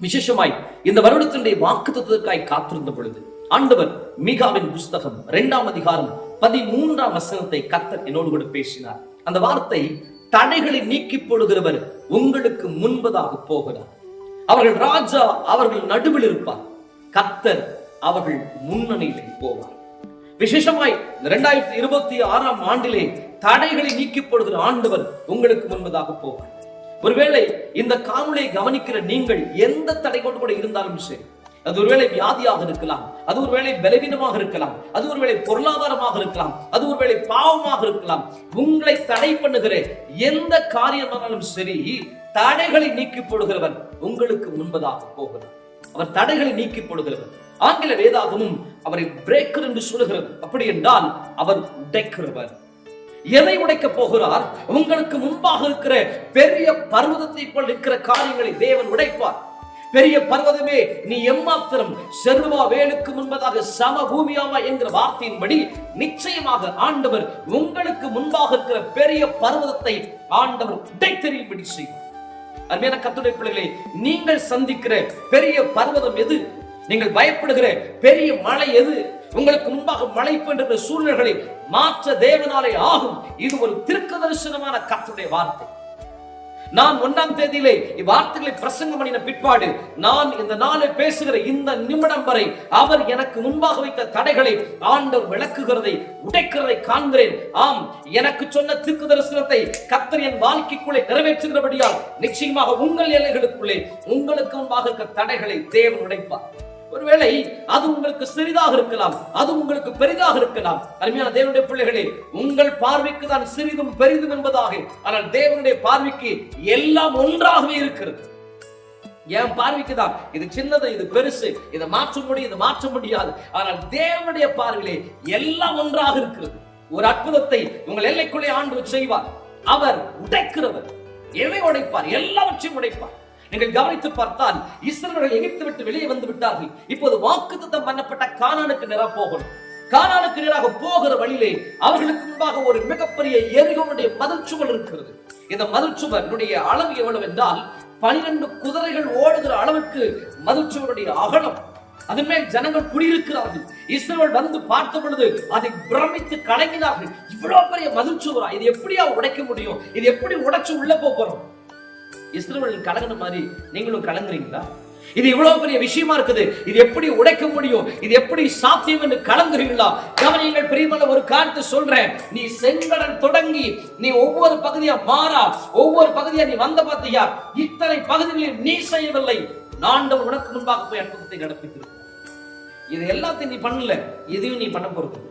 விசேஷமாய் இந்த வருடத்தினுடைய வாக்குத்தத்தத்திற்காய் காத்திருந்த பொழுது ஆண்டவர் மீகாவின் புஸ்தகம் 2ஆம் அதிகாரம் 13ஆம் வசனத்தை கர்த்தர் என்னோடு கூட பேசினார். அந்த வார்த்தை, தடைகளை நீக்கி போடுகிறவர் உங்களுக்கு முன்பதாக போகிறார். அவர்கள் ராஜா அவர்கள் நடுவில் இருப்பார், கர்த்தர் அவர்கள் முன்னணியிலே போவார். விசேஷமாய் 2026ஆம் ஆண்டிலே தடைகளை நீக்கி போடுகிற ஆண்டவர் உங்களுக்கு முன்பதாக போவார். ஒருவேளை இந்த காணொளியை கவனிக்கிற நீங்கள் எந்த தடை கொண்டு கூட இருந்தாலும் சரி, அது ஒருவேளை வியாதியாக இருக்கலாம், அது ஒருவேளை பலவீனமாக இருக்கலாம், அது ஒருவேளை பொருளாதாரமாக இருக்கலாம், அது ஒருவேளை பாவமாக இருக்கலாம், உங்களை தடை பண்ணுகிற எந்த காரியமானாலும் சரி, தடைகளை நீக்கி போடுகிறவர் உங்களுக்கு முன்பதாக போகிறார். அவர் தடைகளை நீக்கி போடுகிறவர். ஆங்கில வேதாகமும் அவரை பிரேக்கர் என்று சொல்லுகிறது. அப்படி என்றால் அவர் உடைக்கிறவர். எதை உடைக்க போகிறார்? உங்களுக்கு முன்பாக இருக்கிற பெரிய பர்வதத்தை போல் இருக்கிற காரியங்களை தேவன் உடைப்பார். பெரிய பர்வதமே, நீ எம்மாத்திரம் செருவா வேலுக்கு முன்பதாக சமபூமியாவா என்கிற வார்த்தையின்படி நிச்சயமாக ஆண்டவர் உங்களுக்கு முன்பாக இருக்கிற பெரிய பர்வதத்தை ஆண்டவர் உடைத்தெறியும்படி செய்வார். அருமையான கர்த்தருடைய பிள்ளைகளே, நீங்கள் சந்திக்கிற பெரிய பர்வதம் எது? நீங்கள் பயப்படுகிற பெரிய மலை எது? உங்களுக்கு முன்பாக மழை போன்ற சூழ்நிலைகளை மாற்ற தேவனாலே ஆகும். இது ஒரு தீர்க்க தரிசனமான கர்த்தருடைய வார்த்தை. நான் 1ஆம் தேதியிலே இவ்வார்த்தைகளை பிரசங்கம் பண்ணின பிற்பாடு, நான் இந்த நாளை பேசுகிற இந்த நிமிடம் வரை அவர் எனக்கு முன்பாக வைத்த தடைகளை ஆண்டவர் விளக்குகிறதை, உடைக்கிறதை காண்கிறேன். ஆம், எனக்கு சொன்ன தீர்க்க தரிசனத்தை கர்த்தர் என் வாழ்க்கைக்குள்ளே நிறைவேற்றுகிறபடியால் நிச்சயமாக உங்கள் எல்லைகளுக்குள்ளே உங்களுக்கு முன்பாக இருக்கிற தடைகளை தேவன் உடைப்பார். ஒருவேளை அது உங்களுக்கு சிறிதாக இருக்கலாம், அது உங்களுக்கு பெரிதாக இருக்கலாம். அருமையான தேவனுடைய பிள்ளைகளே, உங்கள் பார்வைக்கு தான் சிறிதும் பெரிதும் என்பதாக, ஆனால் தேவனுடைய பார்வைக்கு எல்லாம் ஒன்றாகவே இருக்கிறது. என் பார்வைக்கு தான் இது சின்னது, இது பெருசு, இதை மாற்ற முடியும், இதை மாற்ற முடியாது. ஆனால் தேவனுடைய பார்வையிலே எல்லாம் ஒன்றாக இருக்கிறது. ஒரு அற்புதத்தை உங்கள் எல்லைக்குள்ளே ஆண்டவர் செய்வார். அவர் உடைக்கிறவர். எதை உடைப்பார்? எல்லாவற்றையும் உடைப்பார். நீங்கள் கவனித்து பார்த்தால், இஸ்ரவேலர்கள் எகிப்தை விட்டு வெளியே வந்து விட்டார்கள். இப்போது வாக்குத்தத்தம் பண்ணப்பட்ட கானானுக்கு நேராக போகணும். கானானுக்கு நேராக போகிற வழியிலே அவர்களுக்கு முன்பாக ஒரு மிகப்பெரிய எரிகோனுடைய மதில் சுவர் இருக்கிறது. இந்த மதில் சுவருடைய அளவு எவ்வளவு என்றால் 12 குதிரைகள் ஓடுகிற அளவுக்கு மதில் சுவருடைய அகலம். அதன் மேல் ஜனங்கள் குடியிருக்கிறார்கள். இஸ்ரவேல் வந்து பார்த்த பொழுது அதை பிரமித்து கலங்கினார்கள். இவ்வளவு பெரிய மதில் சுவரா? இது எப்படியா உடைக்க முடியும்? இது எப்படி உடைச்சு உள்ள போறோம்? இஸ்ரவேல் கலங்கின மாதிரி நீங்களும் கலங்குறீங்களா? இது இவ்வளவு பெரிய விஷயமா இருக்குது, இது எப்படி உடைக்க முடியும், இது எப்படி சாத்தியம் என்று கலங்குறீங்களா? கவனியுங்கள் பிரியமான ஒரு காரியத்தை சொல்றேன். நீ செங்கடல் தொடங்கி நீ ஒவ்வொரு பகுதியா மாறா, ஒவ்வொரு பகுதியா நீ வந்த பார்த்தியா, இத்தனை பகுதிகளில் நீ செய்யவில்லை. ஆண்டவர் உனக்கு முன்பாக போய் அற்புதத்தை நடப்பித்திருக்கிறார். இது எல்லாத்தையும் நீ பண்ணல, எதையும் நீ பண்ண போறது.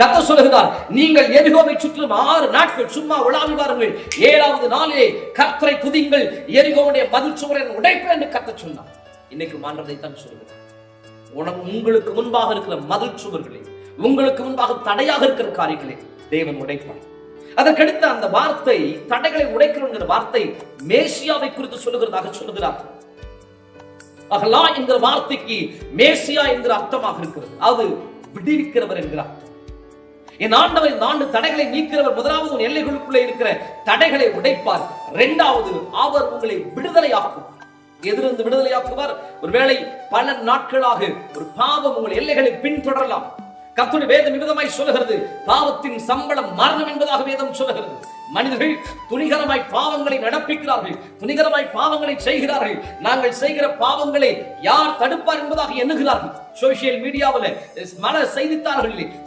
கர்த்தர் சொல்லுகிறார், நீங்கள் எரிகோவை சுற்றிலும் 6 நாட்கள் சும்மா உலாவி வாருங்கள், 7வது நாளிலே கர்த்தரை துதிங்கள், எரிகோவுடைய மதில் சுவரை உடைப்பேன் என்று கர்த்தர் சொன்னார். இன்னைக்கு மாற்றத்தை தான் சொல்லுகிறார். உங்களுக்கு முன்பாக இருக்கிற மதில் சுவர்களை, உங்களுக்கு முன்பாக தடையாக இருக்கிற காரியங்களை தேவன் உடைப்பார். அதற்கடுத்த அந்த வார்த்தை, தடைகளை உடைக்கிற வார்த்தை மேசியாவை குறித்து சொல்லுகிறதாக சொல்லுகிறார். அகலா என்கிற வார்த்தைக்கு மேசியா என்கிற அர்த்தமாக இருக்கிறது. அது விடுவிக்கிறவர் என்கிற அர்த்தம். என் ஆண்டவர் இந்த ஆண்டு தடைகளை நீக்கிறவர். முதலாவது, உன் எல்லைகளுக்குள்ளே இருக்கிற தடைகளை உடைப்பார். 2வது, அவர் உங்களை விடுதலையாக்குவார். எதிலிருந்து விடுதலையாக்குவார்? ஒருவேளை பல நாட்களாக ஒரு பாவம் உங்கள் எல்லைகளை பின்தொடரலாம். கர்த்தருடைய வேதம் விதமாய் சொல்லுகிறது, பாவத்தின் சம்பளம் மரணம் என்பதாக வேதம் சொல்லுகிறது. மனிதர்கள் துணிகரமாய் பாவங்களை நடப்பிக்கிறார்கள், துணிகரமாய் பாவங்களை செய்கிறார்கள். நாங்கள் செய்கிற பாவங்களை யார் தடுப்பார் என்பதாக எண்ணுகிறார்கள். சோசியல் மீடியாவில் மல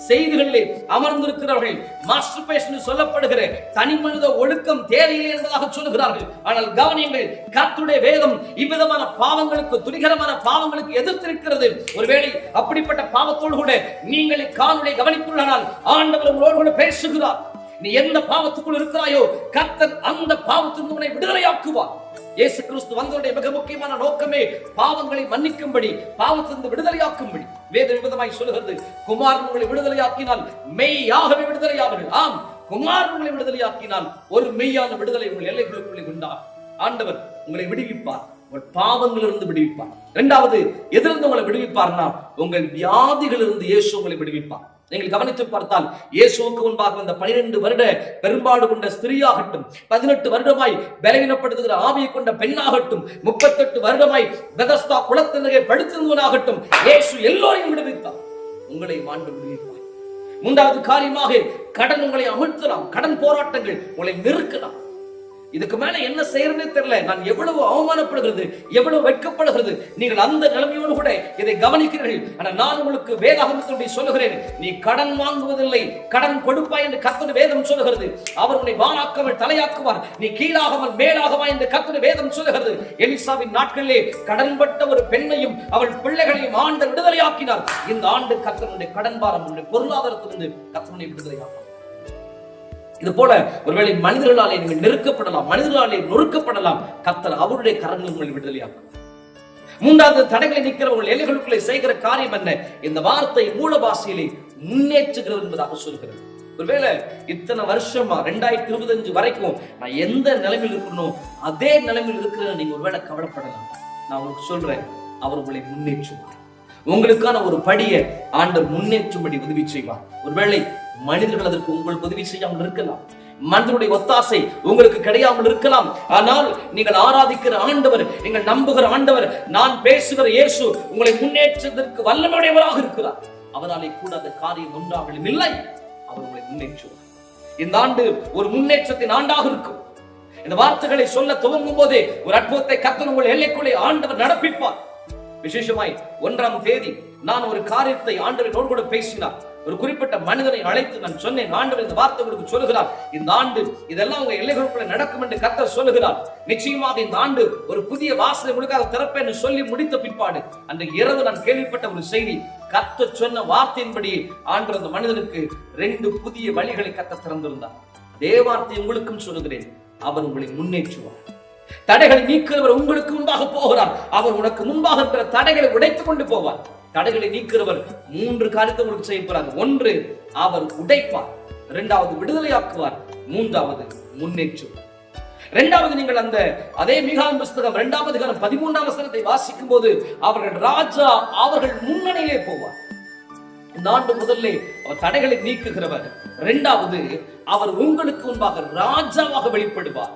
செய்திகளிலே அமர்ந்திருக்கிறார்கள். மாஸ்டர் பேஷன் சொல்லப்படுகிற தனி மனித ஒழுக்கம் தேவையில்லை என்பதாக சொல்லுகிறார்கள். ஆனால் கவனியங்கள், கர்த்தருடைய வேதம் இவ்விதமான பாவங்களுக்கு, துணிகரமான பாவங்களுக்கு எதிர்த்திருக்கிறது. ஒருவேளை அப்படிப்பட்ட பாவத்தோடு கூட நீங்கள் காணொளியை கவனித்துள்ளனால் ஆண்டவர் உங்களோடு கூட பேசுகிறார். நீ எந்த பாவத்துக்குள் இருக்கிறாயோ கர்த்தர் அந்த பாவத்திலிருந்து உன்னை விடுதலையாக்குவார். இயேசு கிறிஸ்து வந்தவருடைய மிக முக்கியமான நோக்கமே பாவங்களை மன்னிக்கும்படி, பாவத்திலிருந்து விடுதலையாக்கும்படி. வேத விதமாய் சொல்லுகிறது, குமாரன் உங்களை விடுதலையாக்கினால் மெய்யாகவே விடுதலையாவீர்கள். ஆம், குமாரன் உங்களை விடுதலையாக்கினால் ஒரு மெய்யான விடுதலை உங்கள் எல்லைகளுக்குள்ளே உண்டாகும். ஆண்டவர் உங்களை விடுவிப்பார், உங்கள் பாவங்களிலிருந்து விடுவிப்பார். 2வது, எதிலிருந்து உங்களை விடுவிப்பார்னா உங்கள் வியாதிகளிலிருந்து இயேசு உங்களை விடுவிப்பார். நீங்கள் கவனித்து பார்த்தால் இயேசுவுக்கு முன்பாக வந்த 12 வருட பெரும்பாடு கொண்ட ஸ்திரீயாகட்டும், 18 வருடமாய் பலவீனப்படுத்துகிற ஆவியை கொண்ட பெண்ணாகட்டும், 38 வருடமாய் பெதஸ்தா குளத்தினரை படுத்திருந்தவனாகட்டும், இயேசு எல்லோரையும் விடுவித்தார். உங்களை ஆண்டு விடுவிப்பார். மூன்றாவது காரியமாக கடன் உங்களை அமிழ்த்தலாம். கடன் போராட்டங்கள் உங்களை நெருக்கலாம். இதுக்கு மேல என்ன செய்யறதே தெரியல, நான் எவ்வளவு அவமானப்படுகிறது, எவ்வளவு வெட்கப்படுகிறது. நீங்கள் அந்த நிலைமையோடு கூட இதை கவனிக்கிறீர்கள். ஆனால் நான் உங்களுக்கு வேதாகமத்தின்படி சொல்லுகிறேன், நீ கடன் வாங்குவதில்லை, கடன் கொடுப்பாய் என்று கர்த்தருடைய வேதம் சொல்லுகிறது. அவர் உன்னை வானாக்காமல் தலையாக்குவார், நீ கீழாகாமல் மேலாகவா என்று கர்த்தருடைய வேதம் சொல்லுகிறது. எலிசாவின் நாட்களிலே கடன்பட்ட ஒரு பெண்ணையும் அவள் பிள்ளைகளையும் ஆண்டு விடுதலையாக்கினார். இந்த ஆண்டு கர்த்தருடைய கடன் பாரம் பொருளாதாரத்திலிருந்து கர்த்தருடைய விடுதலையாக்கும். இது போல ஒருவேளை மனிதர்களாலே நீங்கள் நெருக்கப்படலாம், மனிதர்களாலே நொறுக்கப்படலாம். கர்த்தர் அவருடைய கரங்கள் உங்களை விடுதலையாக்கும். மூன்றாவது, தடைகளை நிற்கிறவர்கள் எல்லைகளுக்குள்ளே செய்கிற காரியம் என்ன? இந்த வார்த்தை மூல பாஷையிலே முன்னேற்றுகிறது என்பதாக சொல்கிறது. ஒருவேளை இத்தனை வருஷமா 2025 வரைக்கும் நான் எந்த நிலைமையில் இருக்கணும் அதே நிலைமையில் இருக்கிற நீங்க ஒருவேளை கவலைப்படலாம். நான் உங்களுக்கு சொல்றேன், அவர் உங்களை முன்னேற்றுவார். உங்களுக்கான ஒரு படியை ஆண்டவர் முன்னேற்றும்படி உதவி செய்வார். ஒருவேளை மனிதர்கள் அதற்கு உங்களுக்கு உதவி செய்யாமல் இருக்கலாம், மனிதனுடைய ஒத்தாசை உங்களுக்கு கிடையாமல் இருக்கலாம். ஆனால் நீங்கள் ஆராதிக்கிற ஆண்டவர், நீங்கள் நம்புகிற ஆண்டவர், நான் பேசுகிற இயேசு உங்களை முன்னேற்றத்திற்கு வல்லமையுடையவராக இருக்கிறார். அவராலே கூட அந்த காரியம் ஒன்றாகலும் இல்லை, அவர் உங்களை முன்னேற்றுவார். இந்த ஆண்டு ஒரு முன்னேற்றத்தின் ஆண்டாக இருக்கும். இந்த வார்த்தைகளை சொல்ல துவங்கும் போதே ஒரு அற்புதத்தை கர்த்தர் உங்கள் எல்லைக்குள்ளே ஆண்டவர் நடப்பிப்பார். விசேஷமாய் 1ஆம் தேதி நான் ஒரு காரியத்தை ஆண்டவரோடு கூட பேசினார். ஒரு குறிப்பிட்ட மனிதனை அழைத்து நான் சொன்னேன், ஆண்டவர் இந்த வார்த்தை உங்களுக்கு சொல்லுகிறார், இந்த ஆண்டு இதெல்லாம் உங்க எல்லைகளுக்குள்ள நடக்கும் என்று கர்த்தர் சொல்லுகிறார். நிச்சயமாக இந்த ஆண்டு ஒரு புதிய வாசலை உங்களுக்காக திறப்பேன் என்று சொல்லி முடித்த பிற்பாடு அன்றைக்கு இரவு நான் கேள்விப்பட்ட ஒரு செய்தி, கர்த்தர் சொன்ன வார்த்தையின்படி ஆண்டவர் அந்த மனிதனுக்கு 2 புதிய வழிகளை கர்த்தர் திறந்திருந்தார். அதே வார்த்தை உங்களுக்கும் சொல்லுகிறேன், அவர் உங்களை முன்னேற்றுவார். தடைகளை நீக்கிறவர் உங்களுக்கு முன்பாக போகிறார். அவர் உனக்கு முன்பாக இருக்கிற தடைகளை உடைத்துக் கொண்டு போவார். தடைகளை நீக்கிறவர் 3 காரியத்தை உங்களுக்கு செய்ய போறார். 1, அவர் உடைப்பார். 2வது விடுதலையாக்குவார். 3வது முன்னேற்றுவார். 2வது, நீங்கள் அந்த அதே மீகாவின் புஸ்தகம் 2ஆம் அதிகாரம் 13ஆம் வசனத்தை வாசிக்கும் போது அவர்கள் ராஜா அவர்கள் முன்னணியிலே போவார். இந்த ஆண்டு முதல்ல அவர் தடைகளை நீக்குகிறவர். 2வது, அவர் உங்களுக்கு முன்பாக ராஜாவாக வெளிப்படுவார்.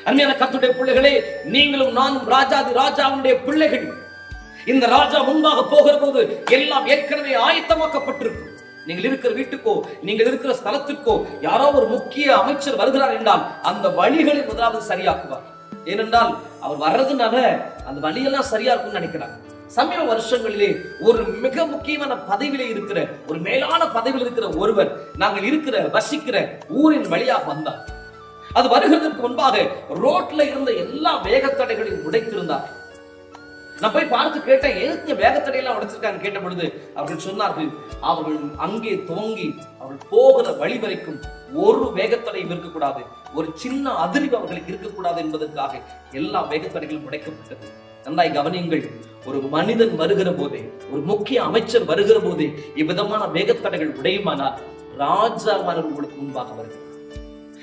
அருமையான கர்த்தருடைய பிள்ளைகளே, நீங்களும் நானும் ராஜாதி ராஜாவுடைய பிள்ளைகள். இந்த ராஜா முன்பாக போகிற போது எல்லாம் ஏற்கனவே ஆயத்தமாக்கப்பட்டிருக்கும். நீங்கள் இருக்கிற வீட்டுக்கோ நீங்கள் இருக்கிற ஸ்தலத்திற்கோ யாரோ ஒரு முக்கிய அமைச்சர் வருகிறார் என்றால் அந்த வழிகளை முதலாவது சரியாக்குவார். ஏனென்றால் அவர் வர்றதுனால அந்த வழியெல்லாம் சரியா இருக்கும்னு நினைக்கிறாங்க. சமீப வருஷங்களிலே ஒரு மிக முக்கியமான பதவியிலே இருக்கிற, ஒரு மேலான பதவியில் இருக்கிற ஒருவர் நாங்கள் இருக்கிற வசிக்கிற ஊரின் வழியாக வந்தார். அது வருகிறதுக்கு முன்பாக ரோட்ல இருந்த எல்லா வேகத்தடைகளையும் உடைத்திருந்தார். நான் போய் பார்த்து கேட்டேன், எதுக்கு வேகத்தடையெல்லாம் உடைச்சிருக்காங்க கேட்ட பொழுது அவர்கள் சொன்னார்கள், அவர்கள் அங்கே துவங்கி அவர்கள் போகிற வழி வரைக்கும் ஒரு வேகத்தடையும் இருக்கக்கூடாது, ஒரு சின்ன அதிர்வு அவர்களுக்கு இருக்கக்கூடாது என்பதற்காக எல்லா வேகத்தடைகளும் உடைக்கப்பட்டது. நன்றாய் கவனியுங்கள், ஒரு மனிதன் வருகிற போதே, ஒரு முக்கிய அமைச்சர் வருகிற போதே இவ்விதமான வேகத்தடைகள் உடையுமானால் ராஜாவானவர் உங்களுக்கு முன்பாக வருகிறார்.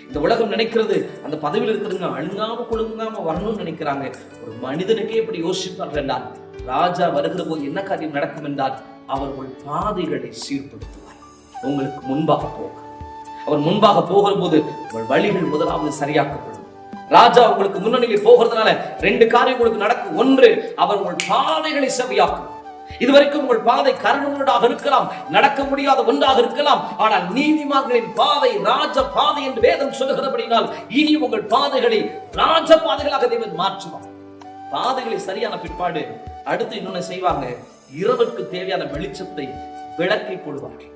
இந்த உலகம் நினைக்கிறது அந்த பதவியில் இருக்கிறவங்க அழுங்காம கொழுங்காம வரணும்னு நினைக்கிறாங்க. ஒரு மனிதனுக்கே எப்படி யோசிப்பார்கள் என்றால், ராஜா வருகிற போது என்ன காரியம் நடக்கும் என்றால், அவர்கள் பாதைகளை சீர்படுத்துவார். உங்களுக்கு முன்பாக போவார். அவர் முன்பாக போகிற போது உங்கள் வழிகள் முதலாவது சரியாக்கப்படும். ராஜா உங்களுக்கு முன்னணியில் போகிறதுனால 2 காரியம் உங்களுக்கு நடக்கும். 1, அவர் உங்கள் பாதைகளை செவ்வையாக்கும். இதுவரைக்கும் உங்கள் பாதை கரடுமுரடாக இருக்கலாம், நடக்க முடியாத ஒன்றாக இருக்கலாம். ஆனால் நீதிமான்களின் பாதை ராஜ பாதை என்று வேதம் சொல்லுகிறபடினால் இனி உங்கள் பாதைகளை ராஜ பாதைகளாக தேவன் மாற்றுவார். பாதைகளை சரியான பிற்பாடு அடுத்து இன்னொன்னு செய்வாங்க, இரவுக்கு தேவையான வெளிச்சத்தை விளக்கை போடுவார்கள்.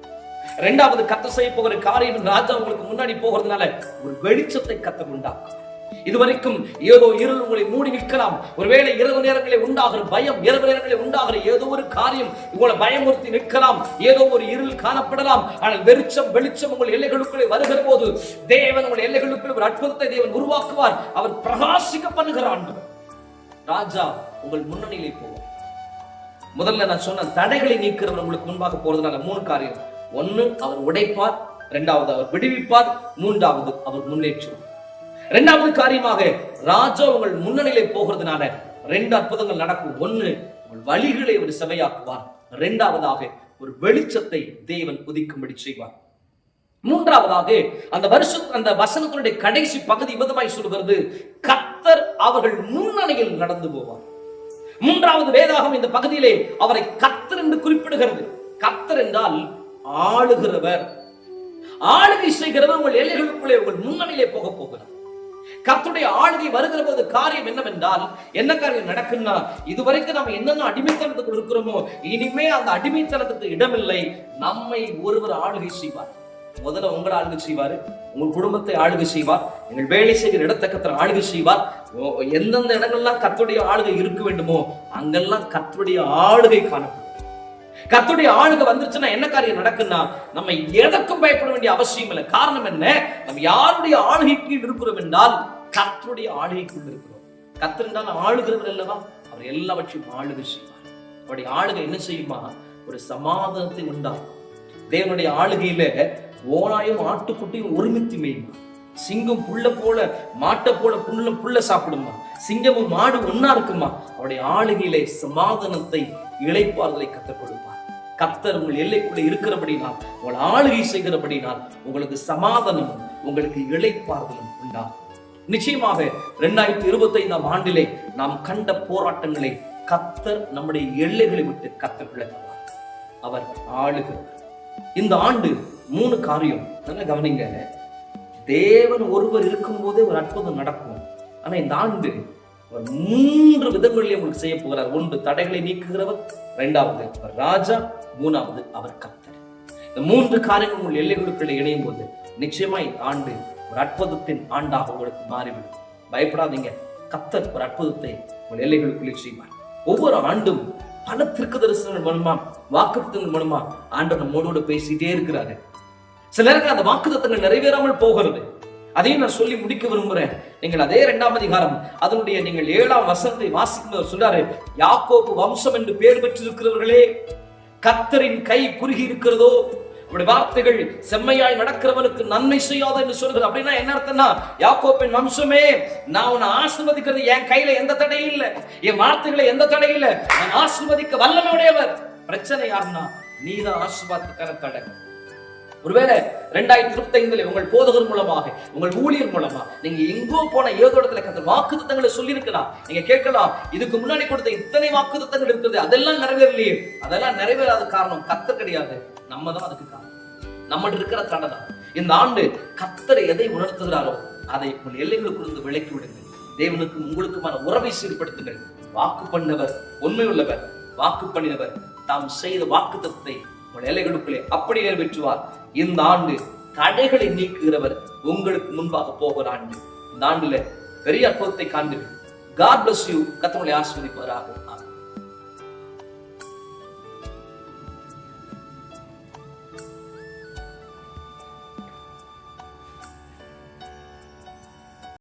2வது, கர்த்தர் செய்ய போகிற காரியம், ராஜா உங்களுக்கு முன்னாடி போகிறதுனால ஒரு வெளிச்சத்தை கர்த்தர் உண்டாக்கும். இதுவரைக்கும் ஏதோ இருள் உங்களை மூடி நிற்கலாம். ஒருவேளை இரவு நேரங்களில் உண்டாகிற பயம், இரவு நேரங்களில் உண்டாகிற ஏதோ ஒரு காரியம் உங்களை பயமுறுத்தி நிற்கலாம். ஏதோ ஒரு இருள் காணப்படலாம். ஆனால் வெளிச்சம் உங்கள் எல்லைகளுக்குள்ளே வருகிற போது தேவன் உங்கள் எல்லைகளுக்குள் ஒரு அற்புதத்தை தேவன் உருவாக்குவார். அவர் பிரகாசிக்க பண்ணுகிறார். ராஜா உங்கள் முன்னணியிலே போவார். முதல்ல நான் சொன்ன தடைகளை நீக்கிறவர் உங்களுக்கு முன்பாக போறதுனால 3 காரியம். 1, அவர் உடைப்பார். 2வது, அவர் விடுவிப்பார். 3வது, அவர் முன்னேற்றுவார். 2வது காரியமாக ராஜா உங்கள் முன்னணியிலே போகிறதுனால 2 அற்புதங்கள் நடக்கும். 1, உங்கள் வழிகளை அவர் செவையாக்குவார். 2வதாக ஒரு வெளிச்சத்தை தேவன் உதிக்கும்படி செய்வார். மூன்றாவதாக அந்த வசனத்தினுடைய கடைசி பகுதி விதமாய் சொல்கிறது, கர்த்தர் அவர்கள் முன்னணியில் நடந்து போவார். மூன்றாவது வேதாகம் இந்த பகுதியிலே அவரை கர்த்தர் என்று குறிப்பிடுகிறது. கர்த்தர் என்றால் ஆளுகிறவர், ஆளுகை செய்கிறவர். உங்கள் எல்லைகளுக்குள்ளே உங்கள் முன்னணியிலே போக போகிறார். கர்த்தருடைய ஆளுகை வருகிற போது காரியம் என்னவென்றால், என்ன காரியம் நடக்குன்னா, இதுவரைக்கும் நம்ம என்னென்ன அடிமைத்தனத்துக்கு இருக்கிறோமோ இனிமே அந்த அடிமைத்தனத்துக்கு இடமில்லை. நம்மை ஒருவர் ஆளுகை செய்வார். முதல்ல உங்களை ஆளுகை செய்வாரு, உங்கள் குடும்பத்தை ஆளுகை செய்வார், எங்கள் வேலை செய்கிற இடத்தை கர்த்தர் ஆளுகை செய்வார். எந்தெந்த இடங்கள்லாம் கர்த்தருடைய ஆளுகை இருக்க வேண்டுமோ அங்கெல்லாம் கர்த்தருடைய ஆளுகை காணப்படும். கர்த்தருடைய ஆளுகை வந்துருச்சுன்னா என்ன காரியம் நடக்குன்னா, நம்ம எதற்கும் பயப்பட வேண்டிய அவசியம் இல்லை. காரணம் என்ன? நம்ம யாருடைய ஆளுகைக்கு இருக்கிறோம் என்றால் கர்த்தருடைய ஆளுகைக்குள் இருக்கிறோம். கர்த்தர் என்றால் ஆளுகிறவர் அல்லவா, அவர் எல்லாவற்றையும் ஆளுகை செய்வார். அவருடைய ஆளுகை என்ன செய்யுமா? ஒரு சமாதானத்தை உண்டாகும். தேவனுடைய ஆளுகையில ஓனாயும் ஆட்டுக்குட்டியும் ஒருமித்து மேயுமா. சிங்கம் புல்ல போல மாட்டை போல புல்ல சாப்பிடுமா. சிங்கமும் மாடு ஒன்னா இருக்குமா. அவருடைய ஆளுகையிலே சமாதானத்தை இளைப்பாறுதலை கற்றுக் கொடுப்பார். கர்த்தர் உங்கள் எல்லைக்குள்ளே இருக்கிறபடினால், உங்கள் ஆளுகை செய்கிறபடினால் உங்களுக்கு சமாதானமும் உங்களுக்கு இளைப்பாறுதலும் உண்டாகும். நிச்சயமாக 2025 ஆண்டிலே நாம் கண்ட போராட்டங்களை கர்த்தர் நம்முடைய எல்லைகளை விட்டு கர்த்தர் விளக்குவார். அவர் ஆளுகிறார். இந்த ஆண்டு 3 காரியம் நல்லா கவனிங்க. தேவன் ஒருவர் இருக்கும் போதே ஒரு அற்புதம் நடக்கும். ஆனா இந்த ஆண்டு அவர் 3 விதங்களிலே உங்களுக்கு செய்ய போகிறார். 1, தடைகளை நீக்குகிறவர். 2வது அவர் ராஜா. 3வது அவர் கர்த்தர். இந்த 3 காரியங்கள் உங்கள் எல்லைகளுக்குள்ள இணையும் போது நிச்சயமா இந்த ஆண்டு ஒரு அற்புதத்தின் ஆண்டாக உங்களுக்கு மாறிவிடும். பயப்படாதீங்க, கர்த்தர் ஒரு அற்புதத்தை உங்கள் எல்லைகளுக்குள்ளே செய்வார். ஒவ்வொரு ஆண்டும் பல தீர்க்கதரிசனங்கள் மூலமா, வாக்குத்தத்தங்கள் மூலமா ஆண்டவர் நம்மோடு பேசிட்டே இருக்கிறாரு. சில நேரங்கள் அந்த வாக்குத்தத்தங்கள் நிறைவேறாமல் போகிறது. அதையும் நான் சொல்லி முடிக்க விரும்புறேன். நீங்கள் அதே 2ஆம் அதிகாரம் அதனுடைய நீங்கள் 7ஆம் வசனத்தை வாசிக்கும் சொல்றாரு, யாக்கோபு வம்சம் என்று பெயர் பெற்றிருக்கிறவர்களே, கர்த்தரின் கை குறுகி இருக்கிறதோ, உடைய வார்த்தைகள் செம்மையாய் நடக்கிறவனுக்கு நன்மை செய்யாத என்று சொல்கிறது. அப்படின்னா என்ன அர்த்தம்னா, யாக்கோபின் வம்சமே, நான் உன்னை ஆசீர்வதிக்கிறது என் கையில எந்த தடையும் இல்லை, என் வார்த்தைகளை எந்த தடையும் இல்லை, நான் ஆசீர்வதிக்க வல்லமை உடையவர். பிரச்சனை யாருன்னா நீதான் ஆசீர்வாதத்துக்கான தடை. ஒருவேளை 2025 உங்கள் போதகர் மூலமாக, உங்கள் ஊழியர் மூலமா நீங்க எங்கோ போன ஏதோ இடத்துல கர்த்தர் வாக்குத்தத்தங்களை சொல்லி இருக்கலாம். நீங்க கேட்கலாம், இதுக்கு முன்னாடி கொடுத்த இத்தனை வாக்குத்தத்தங்கள் இருக்குது, அதெல்லாம் நிறைவேறலையே. அதெல்லாம் நிறைவேறாத காரணம் கர்த்தர் கிடையாது, நம்ம தான் அதுக்கு காரணம். நம்மகிட்ட இருக்கிற தடை தான். இந்த ஆண்டு கர்த்தர் எதை உணர்த்துகிறாரோ அதை உங்கள் எல்லைகளுக்குள் விலக்கி விடுங்கள். தேவனுக்கு உங்களுக்குமான உறவை சீர்படுத்துங்கள். வாக்கு பண்ணவர் உண்மை உள்ளவர், வாக்கு பண்ணினவர் தாம் செய்த வாக்குத்தத்தத்தை உங்கள் எல்லைகளுக்குள்ளே அப்படி நிறைவேற்றுவார். இந்த ஆண்டு தடைகளை நீக்குகிறவர் உங்களுக்கு முன்பாக போகிற ஆண்டு. இந்த ஆண்டுல பெரிய அற்புதத்தை காண்பீர்கள். God bless you. கர்த்தர் உங்களை ஆசீர்வதிப்பாராக.